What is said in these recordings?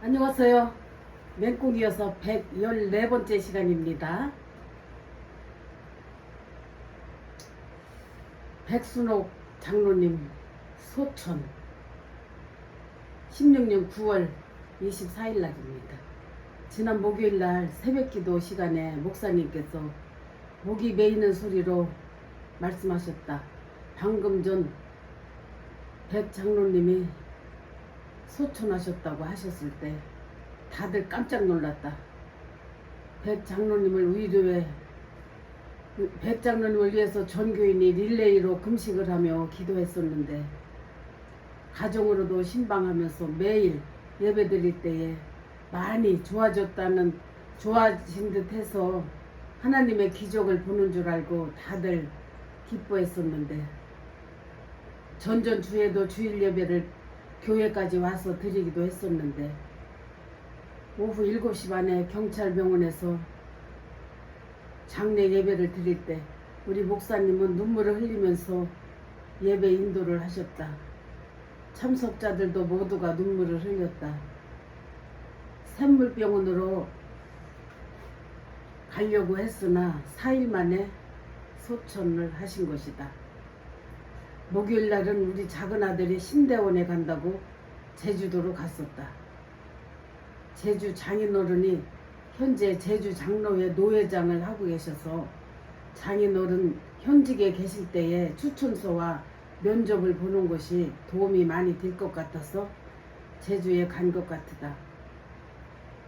안녕하세요. 맹꽁이어서 114번째 시간입니다. 백순옥 장로님 소천 16년 9월 24일 날입니다. 지난 목요일날 새벽기도 시간에 목사님께서 목이 메이는 소리로 말씀하셨다. 방금 전 백 장로님이 소천하셨다고 하셨을 때 다들 깜짝 놀랐다. 백 장로님을 위해서 전교인이 릴레이로 금식을 하며 기도했었는데 가정으로도 신방하면서 매일 예배 드릴 때에 많이 좋아진 듯 해서 하나님의 기적을 보는 줄 알고 다들 기뻐했었는데 전주에도 주일 예배를 교회까지 와서 드리기도 했었는데 오후 7시 반에 경찰병원에서 장례 예배를 드릴 때 우리 목사님은 눈물을 흘리면서 예배 인도를 하셨다. 참석자들도 모두가 눈물을 흘렸다. 샘물병원으로 가려고 했으나 4일 만에 소천을 하신 것이다. 목요일 날은 우리 작은 아들이 신대원에 간다고 제주도로 갔었다. 제주 장인어른이 현재 제주 장로회 노회장을 하고 계셔서 장인어른 현직에 계실 때에 추천서와 면접을 보는 것이 도움이 많이 될 것 같아서 제주에 간 것 같다.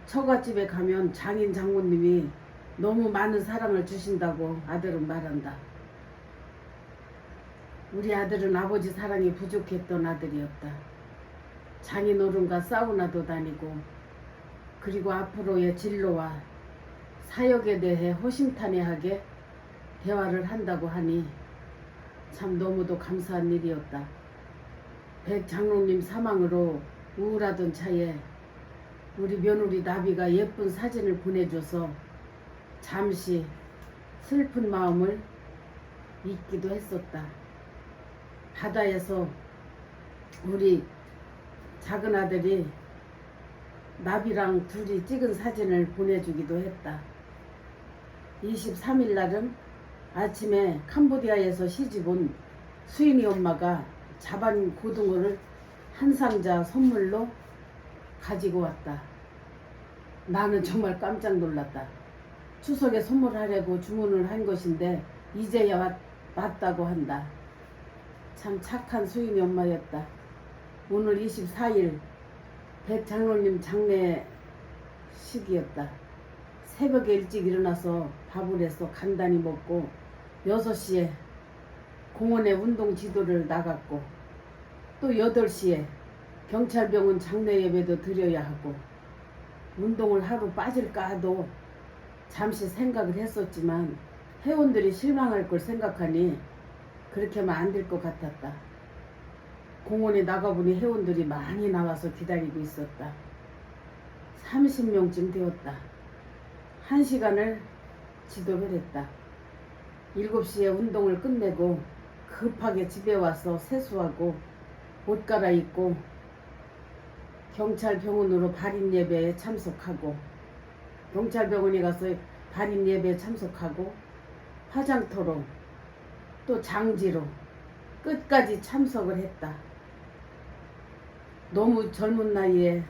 처갓집에 가면 장인 장모님이 너무 많은 사랑을 주신다고 아들은 말한다. 우리 아들은 아버지 사랑이 부족했던 아들이었다. 장인어른과 사우나도 다니고 그리고 앞으로의 진로와 사역에 대해 허심탄회하게 대화를 한다고 하니 참 너무도 감사한 일이었다. 백 장로님 사망으로 우울하던 차에 우리 며느리 나비가 예쁜 사진을 보내줘서 잠시 슬픈 마음을 잊기도 했었다. 바다에서 우리 작은 아들이 나비랑 둘이 찍은 사진을 보내주기도 했다. 23일 날은 아침에 캄보디아에서 시집온 수인이 엄마가 자반 고등어를 한 상자 선물로 가지고 왔다. 나는 정말 깜짝 놀랐다. 추석에 선물하려고 주문을 한 것인데 이제야 왔다고 한다. 참 착한 수인이 엄마였다. 오늘 24일 백 장로님 장례식이었다. 새벽에 일찍 일어나서 밥을 해서 간단히 먹고 6시에 공원에 운동 지도를 나갔고 또 8시에 경찰병원 장례 예배도 드려야 하고 운동을 하루 빠질까 하도 잠시 생각을 했었지만 회원들이 실망할 걸 생각하니 그렇게 하면 안 될 것 같았다. 공원에 나가보니 회원들이 많이 나와서 기다리고 있었다. 30명쯤 되었다. 1시간을 지도를 했다. 7시에 운동을 끝내고 급하게 집에 와서 세수하고 옷 갈아입고 경찰병원으로 발인 예배에 참석하고 경찰병원에 가서 발인 예배에 참석하고 화장터로 또 장지로 끝까지 참석을 했다. 너무 젊은 나이에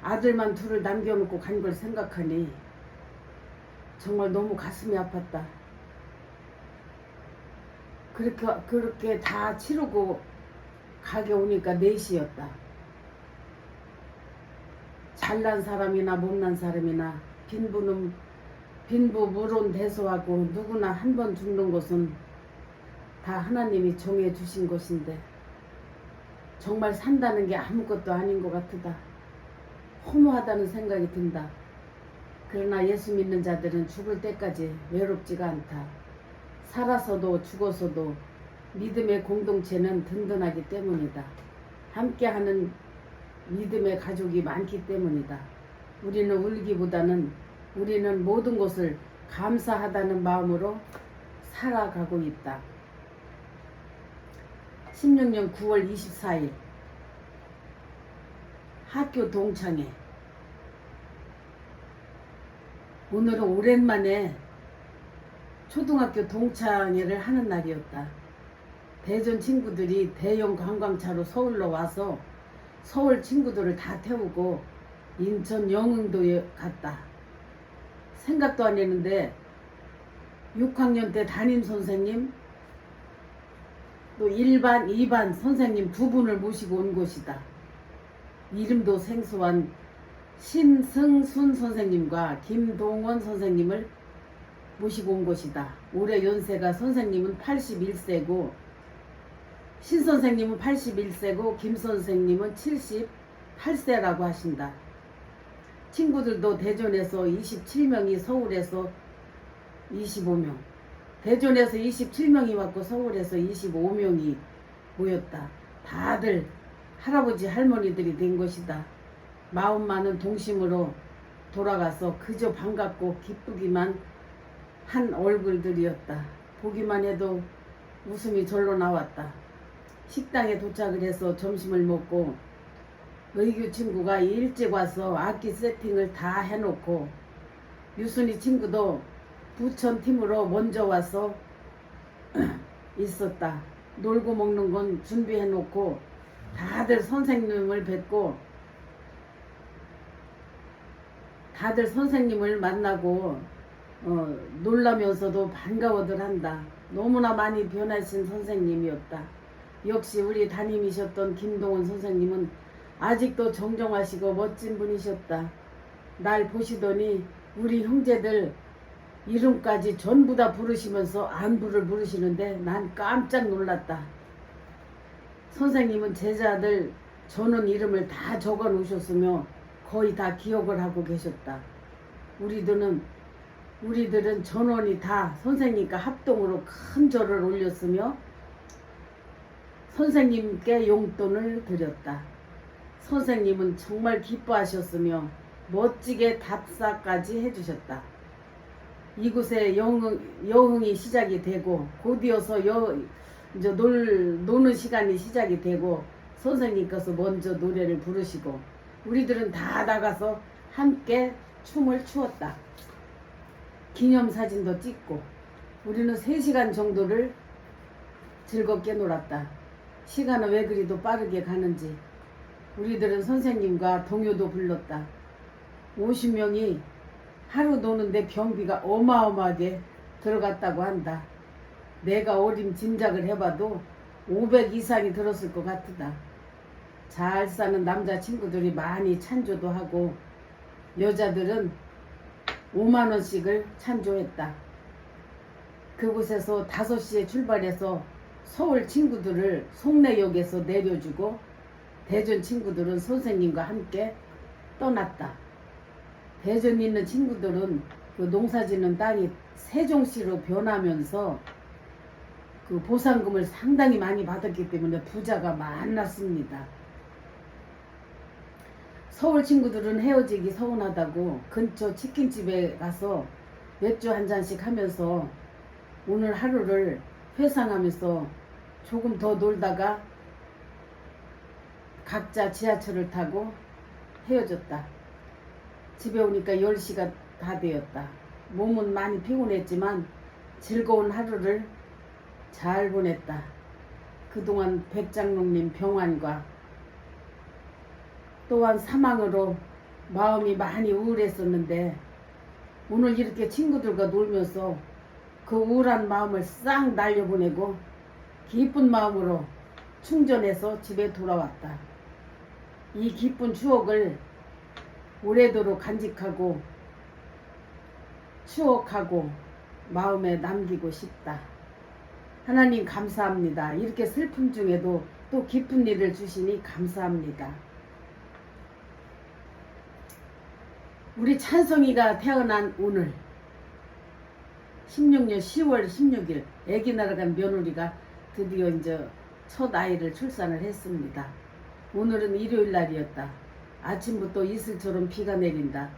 아들만 둘을 남겨놓고 간 걸 생각하니 정말 너무 가슴이 아팠다. 그렇게 다 치르고 가게 오니까 4시였다. 잘난 사람이나 못난 사람이나 빈부 물론대소하고 누구나 한 번 죽는 것은 다 하나님이 정해 주신 것인데 정말 산다는 게 아무것도 아닌 것 같다. 허무하다는 생각이 든다. 그러나 예수 믿는 자들은 죽을 때까지 외롭지가 않다. 살아서도 죽어서도 믿음의 공동체는 든든하기 때문이다. 함께하는 믿음의 가족이 많기 때문이다. 우리는 울기보다는 우리는 모든 것을 감사하다는 마음으로 살아가고 있다. 16년 9월 24일 학교 동창회. 오늘은 오랜만에 초등학교 동창회를 하는 날이었다. 대전 친구들이 대형 관광차로 서울로 와서 서울 친구들을 다 태우고 인천 영흥도에 갔다. 생각도 안 했는데 6학년 때 담임 선생님 또 1반, 2반 선생님 두 분을 모시고 온 곳이다. 이름도 생소한 신승순 선생님과 김동원 선생님을 모시고 온 곳이다. 올해 연세가 선생님은 81세고 신 선생님은 81세고 김 선생님은 78세라고 하신다. 친구들도 대전에서 27명이 서울에서 25명, 대전에서 27명이 왔고 서울에서 25명이 모였다. 다들 할아버지 할머니들이 된 것이다. 마음만은 동심으로 돌아가서 그저 반갑고 기쁘기만 한 얼굴들이었다. 보기만 해도 웃음이 절로 나왔다. 식당에 도착을 해서 점심을 먹고 의규 친구가 일찍 와서 악기 세팅을 다 해놓고 유순이 친구도 부천 팀으로 먼저 와서 있었다. 놀고 먹는 건 준비해놓고 다들 선생님을 뵙고 다들 선생님을 만나고 놀라면서도 반가워들 한다. 너무나 많이 변하신 선생님이었다. 역시 우리 담임이셨던 김동원 선생님은 아직도 정정하시고 멋진 분이셨다. 날 보시더니 우리 형제들 이름까지 전부 다 부르시면서 안부를 물으시는데 난 깜짝 놀랐다. 선생님은 제자들 전원 이름을 다 적어 놓으셨으며 거의 다 기억을 하고 계셨다. 우리들은 전원이 다 선생님과 합동으로 큰 절을 올렸으며 선생님께 용돈을 드렸다. 선생님은 정말 기뻐하셨으며 멋지게 답사까지 해주셨다. 이곳에 여흥이 시작이 되고 곧이어서 이제 노는 시간이 시작이 되고 선생님께서 먼저 노래를 부르시고 우리들은 다 나가서 함께 춤을 추었다. 기념사진도 찍고 우리는 3시간 정도를 즐겁게 놀았다. 시간은 왜 그리도 빠르게 가는지. 우리들은 선생님과 동요도 불렀다. 50명이 하루 노는데 경비가 어마어마하게 들어갔다고 한다. 내가 어림 짐작을 해봐도 500 이상이 들었을 것 같다. 잘 사는 남자 친구들이 많이 찬조도 하고 여자들은 5만 원씩을 찬조했다. 그곳에서 5시에 출발해서 서울 친구들을 송내역에서 내려주고 대전 친구들은 선생님과 함께 떠났다. 대전에 있는 친구들은 그 농사짓는 땅이 세종시로 변하면서 그 보상금을 상당히 많이 받았기 때문에 부자가 많았습니다. 서울 친구들은 헤어지기 서운하다고 근처 치킨집에 가서 맥주 한 잔씩 하면서 오늘 하루를 회상하면서 조금 더 놀다가 각자 지하철을 타고 헤어졌다. 집에 오니까 10시가 다 되었다. 몸은 많이 피곤했지만 즐거운 하루를 잘 보냈다. 그동안 백장롱님 병환과 또한 사망으로 마음이 많이 우울했었는데 오늘 이렇게 친구들과 놀면서 그 우울한 마음을 싹 날려보내고 기쁜 마음으로 충전해서 집에 돌아왔다. 이 기쁜 추억을 오래도록 간직하고 추억하고 마음에 남기고 싶다. 하나님 감사합니다. 이렇게 슬픔 중에도 또 기쁜 일을 주시니 감사합니다. 우리 찬성이가 태어난 오늘 16년 10월 16일 아기 날아간 며느리가 드디어 이제 첫 아이를 출산을 했습니다. 오늘은 일요일 날이었다. 아침부터 이슬처럼 비가 내린다.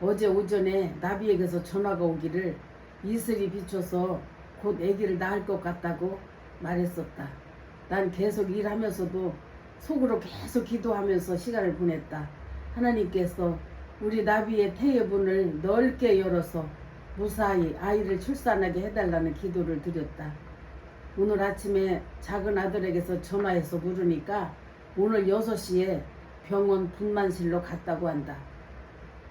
어제 오전에 나비에게서 전화가 오기를 이슬이 비춰서 곧 아기를 낳을 것 같다고 말했었다. 난 계속 일하면서도 속으로 계속 기도하면서 시간을 보냈다. 하나님께서 우리 나비의 태의문을 넓게 열어서 무사히 아이를 출산하게 해달라는 기도를 드렸다. 오늘 아침에 작은 아들에게서 전화해서 물으니까 오늘 6시에 병원 분만실로 갔다고 한다.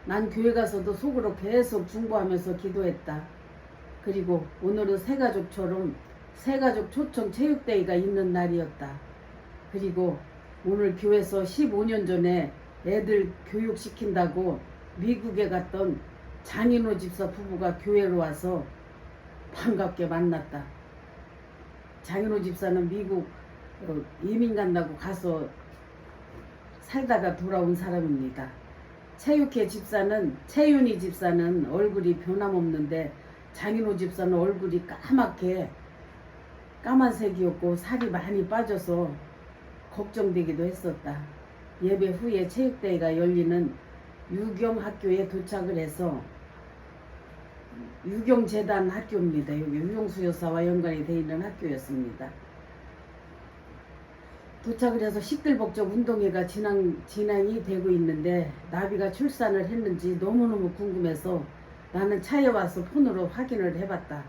난 교회 가서도 속으로 계속 중보하면서 기도했다. 그리고 오늘은 새가족처럼 새가족 초청 체육대회가 있는 날이었다. 그리고 오늘 교회에서 15년 전에 애들 교육시킨다고 미국에 갔던 장인호 집사 부부가 교회로 와서 반갑게 만났다. 장인호 집사는 미국 이민 간다고 가서 살다가 돌아온 사람입니다. 채윤이 집사는 얼굴이 변함없는데 장인호 집사는 얼굴이 까맣게 까만색이었고 살이 많이 빠져서 걱정되기도 했었다. 예배 후에 체육대회가 열리는 유경학교에 도착을 해서 유경재단 학교입니다. 여기 유경수 여사와 연관이 되어 있는 학교였습니다. 도착을 해서 시끌벅적 운동회가 진행이 되고 있는데 나비가 출산을 했는지 너무너무 궁금해서 나는 차에 와서 폰으로 확인을 해봤다.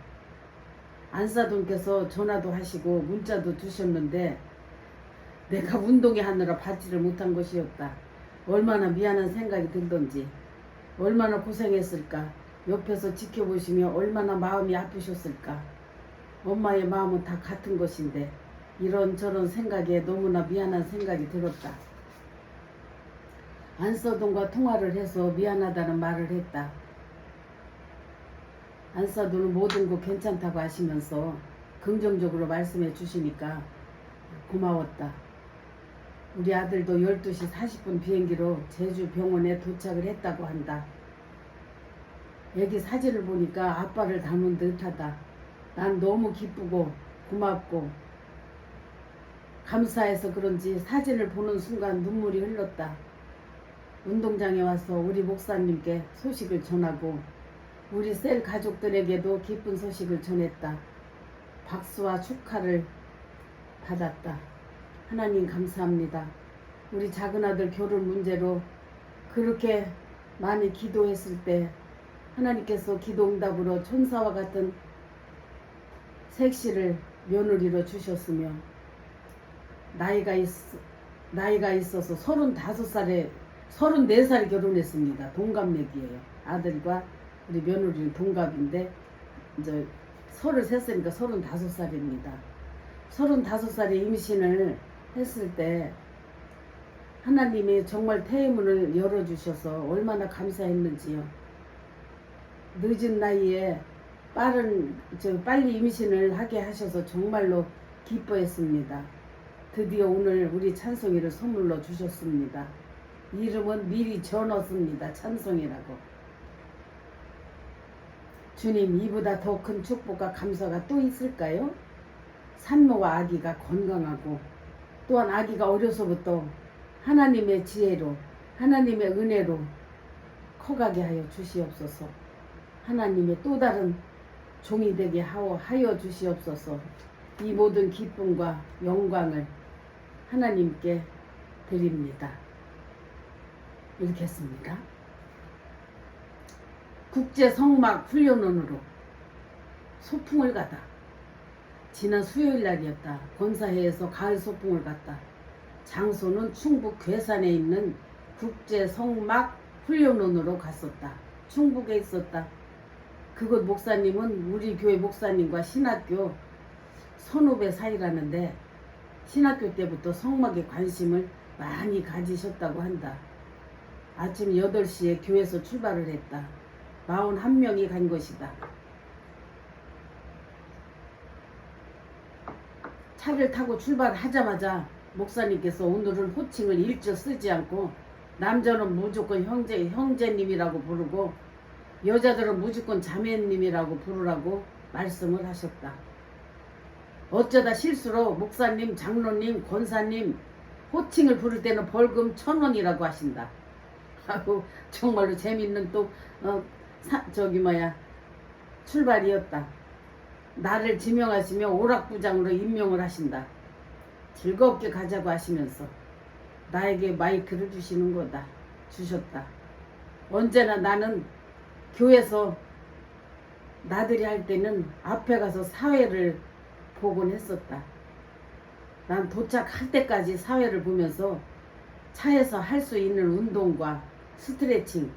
안사돈께서 전화도 하시고 문자도 주셨는데 내가 운동회 하느라 받지를 못한 것이었다. 얼마나 미안한 생각이 들던지 얼마나 고생했을까. 옆에서 지켜보시며 얼마나 마음이 아프셨을까. 엄마의 마음은 다 같은 것인데 이런저런 생각에 너무나 미안한 생각이 들었다. 안사돈과 통화를 해서 미안하다는 말을 했다. 안사돈은 모든 거 괜찮다고 하시면서 긍정적으로 말씀해 주시니까 고마웠다. 우리 아들도 12시 40분 비행기로 제주 병원에 도착을 했다고 한다. 애기 사진을 보니까 아빠를 닮은 듯하다. 난 너무 기쁘고 고맙고 감사해서 그런지 사진을 보는 순간 눈물이 흘렀다. 운동장에 와서 우리 목사님께 소식을 전하고 우리 셀 가족들에게도 기쁜 소식을 전했다. 박수와 축하를 받았다. 하나님 감사합니다. 우리 작은 아들 결혼 문제로 그렇게 많이 기도했을 때 하나님께서 기도응답으로 천사와 같은 색시를 며느리로 주셨으며 나이가 있어서 34살에 결혼했습니다. 동갑내기예요. 아들과 우리 며느리는 동갑인데 이제 33살이니까 35살입니다. 35살에 임신을 했을 때 하나님이 정말 태의문을 열어주셔서 얼마나 감사했는지요. 늦은 나이에 빨리 임신을 하게 하셔서 정말로 기뻐했습니다. 드디어 오늘 우리 찬송이를 선물로 주셨습니다. 이름은 미리 지어놨습니다. 찬송이라고. 주님, 이보다 더 큰 축복과 감사가 또 있을까요? 산모와 아기가 건강하고 또한 아기가 어려서부터 하나님의 지혜로 하나님의 은혜로 커가게 하여 주시옵소서. 하나님의 또 다른 종이 되게 하여 주시옵소서. 이 모든 기쁨과 영광을 하나님께 드립니다. 이렇게 했습니다. 국제 성막 훈련원으로 소풍을 가다. 지난 수요일 날이었다. 권사회에서 가을 소풍을 갔다. 장소는 충북 괴산에 있는 국제 성막 훈련원으로 갔었다. 충북에 있었다. 그곳 목사님은 우리 교회 목사님과 신학교 선후배 사이라는데 신학교 때부터 성막에 관심을 많이 가지셨다고 한다. 아침 8시에 교회에서 출발을 했다. 41명이 간 것이다. 차를 타고 출발하자마자 목사님께서 오늘은 호칭을 일절 쓰지 않고 남자는 무조건 형제님이라고 부르고 여자들은 무조건 자매님이라고 부르라고 말씀을 하셨다. 어쩌다 실수로 목사님, 장로님, 권사님 호칭을 부를 때는 벌금 1,000원이라고 하신다. 하고 정말로 재밌는 또 출발이었다. 나를 지명하시며 오락부장으로 임명을 하신다. 즐겁게 가자고 하시면서 나에게 마이크를 주셨다. 언제나 나는 교회에서 나들이 할 때는 앞에 가서 사회를 보곤 했었다. 난 도착할 때까지 사회를 보면서 차에서 할 수 있는 운동과 스트레칭,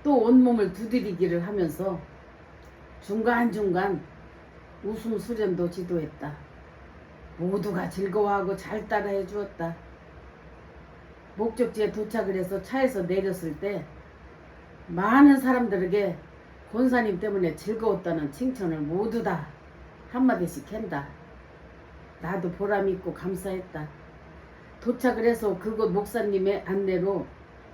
또 온몸을 두드리기를 하면서 중간중간 웃음 수련도 지도했다. 모두가 즐거워하고 잘 따라해 주었다. 목적지에 도착을 해서 차에서 내렸을 때 많은 사람들에게 권사님 때문에 즐거웠다는 칭찬을 모두 다 한마디씩 한다. 나도 보람있고 감사했다. 도착을 해서 그곳 목사님의 안내로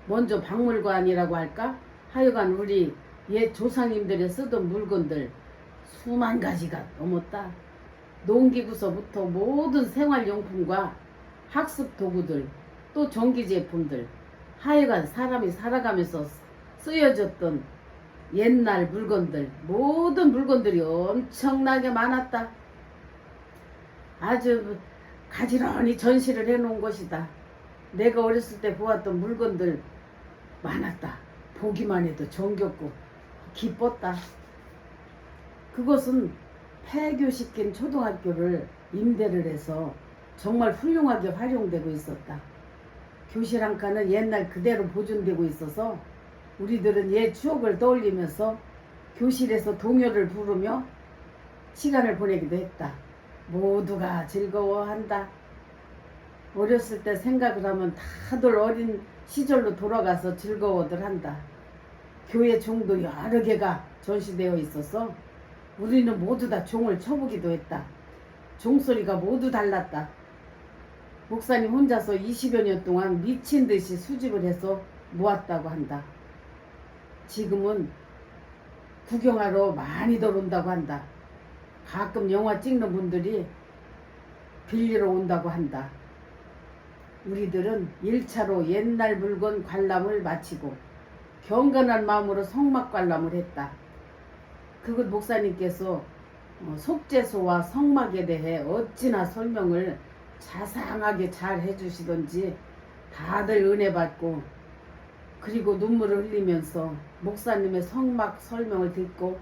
먼저 박물관이라고 할까? 하여간 우리 옛 조상님들의 쓰던 물건들 수만 가지가 넘었다. 농기구서부터 모든 생활용품과 학습 도구들, 또 전기 제품들, 하여간 사람이 살아가면서 쓰여졌던 옛날 물건들, 모든 물건들이 엄청나게 많았다. 아주 가지런히 전시를 해놓은 것이다. 내가 어렸을 때 보았던 물건들 많았다. 보기만 해도 정겹고 기뻤다. 그것은 폐교시킨 초등학교를 임대를 해서 정말 훌륭하게 활용되고 있었다. 교실 한 칸은 옛날 그대로 보존되고 있어서 우리들은 옛 추억을 떠올리면서 교실에서 동요를 부르며 시간을 보내기도 했다. 모두가 즐거워한다. 어렸을 때 생각을 하면 다들 어린 시절로 돌아가서 즐거워들 한다. 교회 종도 여러 개가 전시되어 있어서 우리는 모두 다 종을 쳐보기도 했다. 종소리가 모두 달랐다. 목사님 혼자서 20여 년 동안 미친 듯이 수집을 해서 모았다고 한다. 지금은 구경하러 많이들 온다고 한다. 가끔 영화 찍는 분들이 빌리러 온다고 한다. 우리들은 1차로 옛날 물건 관람을 마치고 경건한 마음으로 성막 관람을 했다. 그곳 목사님께서 속죄소와 성막에 대해 어찌나 설명을 자상하게 잘 해주시던지 다들 은혜 받고, 그리고 눈물을 흘리면서 목사님의 성막 설명을 듣고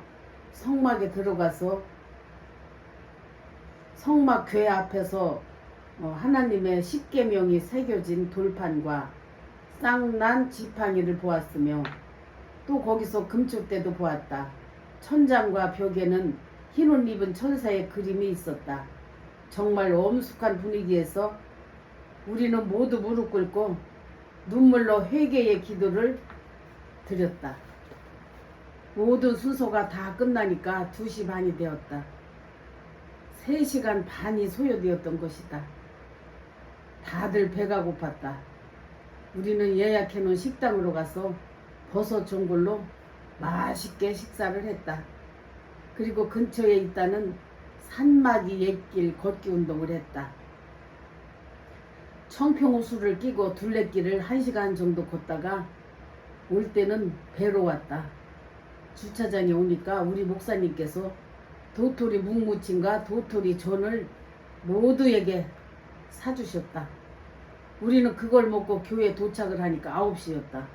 성막에 들어가서 성막 궤 앞에서 하나님의 십계명이 새겨진 돌판과 쌍난 지팡이를 보았으며, 또 거기서 금축대도 보았다. 천장과 벽에는 흰 옷 입은 천사의 그림이 있었다. 정말 엄숙한 분위기에서 우리는 모두 무릎 꿇고 눈물로 회개의 기도를 드렸다. 모든 순서가 다 끝나니까 2시 반이 되었다. 3시간 반이 소요되었던 것이다. 다들 배가 고팠다. 우리는 예약해놓은 식당으로 가서 버섯 전골로 맛있게 식사를 했다. 그리고 근처에 있다는 산막이 옛길 걷기 운동을 했다. 청평호수를 끼고 둘레길을 1시간 정도 걷다가 올 때는 배로 왔다. 주차장에 오니까 우리 목사님께서 도토리 묵무침과 도토리 전을 모두에게 사주셨다. 우리는 그걸 먹고 교회에 도착을 하니까 9시였다.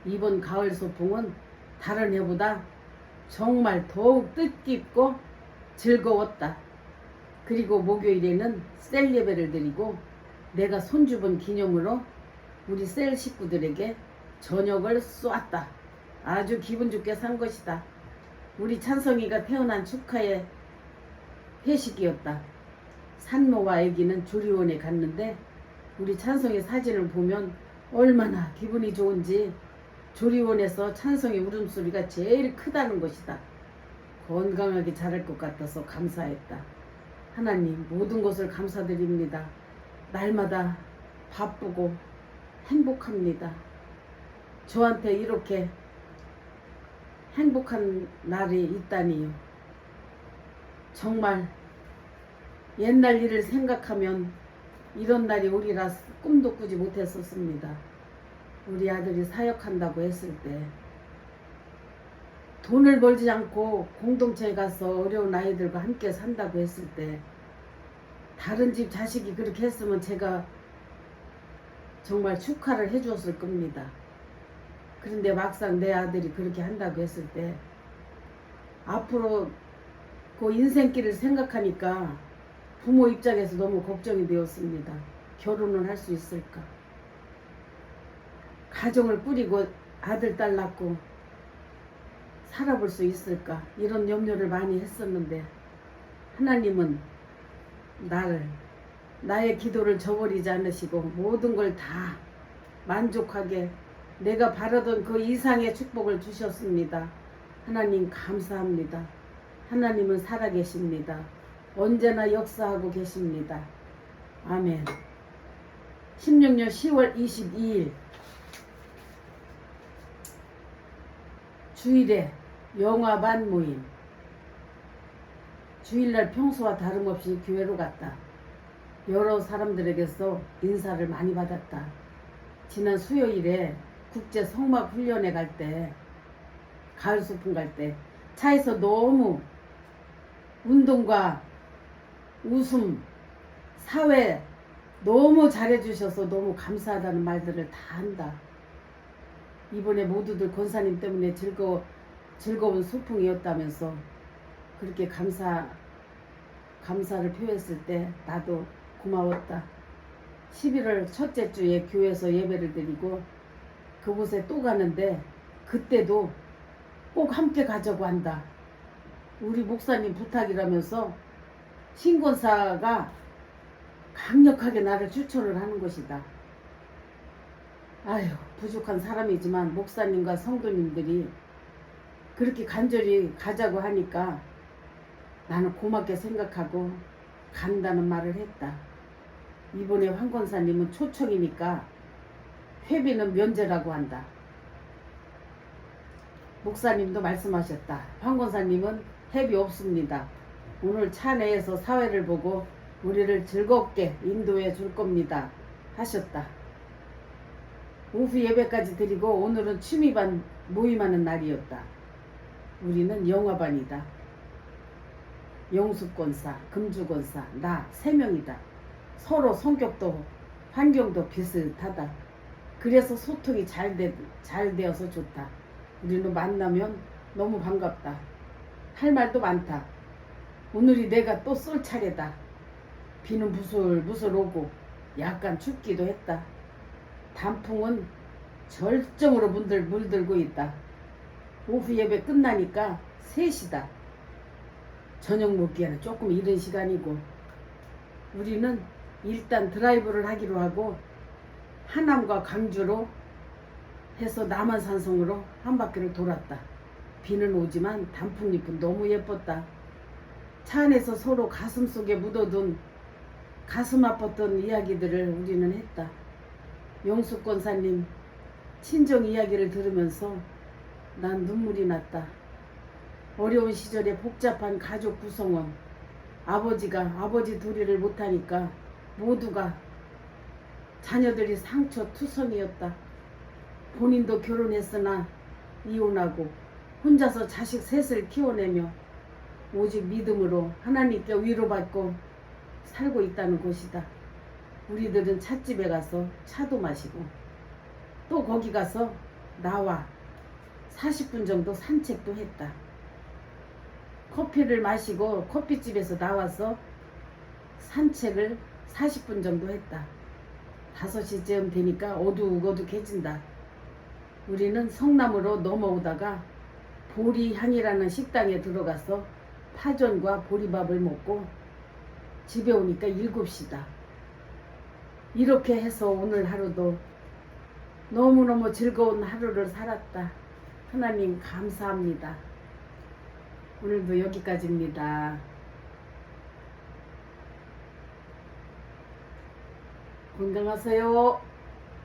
이번 가을 소풍은 다른 해보다 정말 더욱 뜻깊고 즐거웠다. 그리고 목요일에는 셀 예배를 드리고 내가 손주본 기념으로 우리 셀 식구들에게 저녁을 쏘았다. 아주 기분 좋게 산 것이다. 우리 찬성이가 태어난 축하의 회식이었다. 산모와 아기는 조리원에 갔는데 우리 찬성이 사진을 보면 얼마나 기분이 좋은지 조리원에서 찬성이 울음소리가 제일 크다는 것이다. 건강하게 자랄 것 같아서 감사했다. 하나님, 모든 것을 감사드립니다. 날마다 바쁘고 행복합니다. 저한테 이렇게 행복한 날이 있다니요. 정말 옛날 일을 생각하면 이런 날이 오리라 꿈도 꾸지 못했었습니다. 우리 아들이 사역한다고 했을 때, 돈을 벌지 않고 공동체에 가서 어려운 아이들과 함께 산다고 했을 때, 다른 집 자식이 그렇게 했으면 제가 정말 축하를 해주었을 겁니다. 그런데 막상 내 아들이 그렇게 한다고 했을 때 앞으로 그 인생길을 생각하니까 부모 입장에서 너무 걱정이 되었습니다. 결혼을 할 수 있을까? 가정을 꾸리고 아들, 딸 낳고 살아볼 수 있을까? 이런 염려를 많이 했었는데 하나님은 나의 기도를 저버리지 않으시고 모든 걸 다 만족하게 내가 바라던 그 이상의 축복을 주셨습니다. 하나님 감사합니다. 하나님은 살아계십니다. 언제나 역사하고 계십니다. 아멘. 16년 10월 22일 주일에 영화반 모임. 주일날 평소와 다름없이 교회로 갔다. 여러 사람들에게서 인사를 많이 받았다. 지난 수요일에 국제 성막 훈련에 갈 때, 가을 소풍 갈 때 차에서 너무 운동과 웃음, 사회 너무 잘해주셔서 너무 감사하다는 말들을 다 한다. 이번에 모두들 권사님 때문에 즐거운 소풍이었다면서 그렇게 감사를 표했을 때 나도 고마웠다. 11월 첫째 주에 교회에서 예배를 드리고 그곳에 또 가는데 그때도 꼭 함께 가자고 한다. 우리 목사님 부탁이라면서 신권사가 강력하게 나를 추천을 하는 것이다. 아휴, 부족한 사람이지만 목사님과 성도님들이 그렇게 간절히 가자고 하니까 나는 고맙게 생각하고 간다는 말을 했다. 이번에 황 권사님은 초청이니까 회비는 면제라고 한다. 목사님도 말씀하셨다. 황 권사님은 회비 없습니다. 오늘 차 내에서 사회를 보고 우리를 즐겁게 인도해 줄 겁니다. 하셨다. 오후 예배까지 드리고 오늘은 취미반 모임하는 날이었다. 우리는 영화반이다. 영수권사, 금주권사, 나 3명이다. 서로 성격도 환경도 비슷하다. 그래서 소통이 잘 되어서 좋다. 우리는 만나면 너무 반갑다. 할 말도 많다. 오늘이 내가 또 쏠 차례다. 비는 부슬부슬 오고 약간 춥기도 했다. 단풍은 절정으로 물들고 있다. 오후 예배 끝나니까 3시다. 저녁 먹기에는 조금 이른 시간이고 우리는 일단 드라이브를 하기로 하고 하남과 광주로 해서 남한산성으로 한 바퀴를 돌았다. 비는 오지만 단풍잎은 너무 예뻤다. 차 안에서 서로 가슴 속에 묻어둔 가슴 아팠던 이야기들을 우리는 했다. 영수권사님 친정 이야기를 들으면서 난 눈물이 났다. 어려운 시절에 복잡한 가족 구성원, 아버지가 아버지 도리를 못하니까 모두가 자녀들이 상처투성이었다. 본인도 결혼했으나 이혼하고 혼자서 자식 셋을 키워내며 오직 믿음으로 하나님께 위로받고 살고 있다는 곳이다. 우리들은 찻집에 가서 차도 마시고 또 거기 가서 나와 40분 정도 산책도 했다. 커피를 마시고 커피집에서 나와서 산책을 40분 정도 했다. 5시쯤 되니까 어둑어둑해진다. 우리는 성남으로 넘어오다가 보리향이라는 식당에 들어가서 파전과 보리밥을 먹고 집에 오니까 7시다. 이렇게 해서 오늘 하루도 너무너무 즐거운 하루를 살았다. 하나님 감사합니다. 오늘도 여기까지입니다. 건강하세요.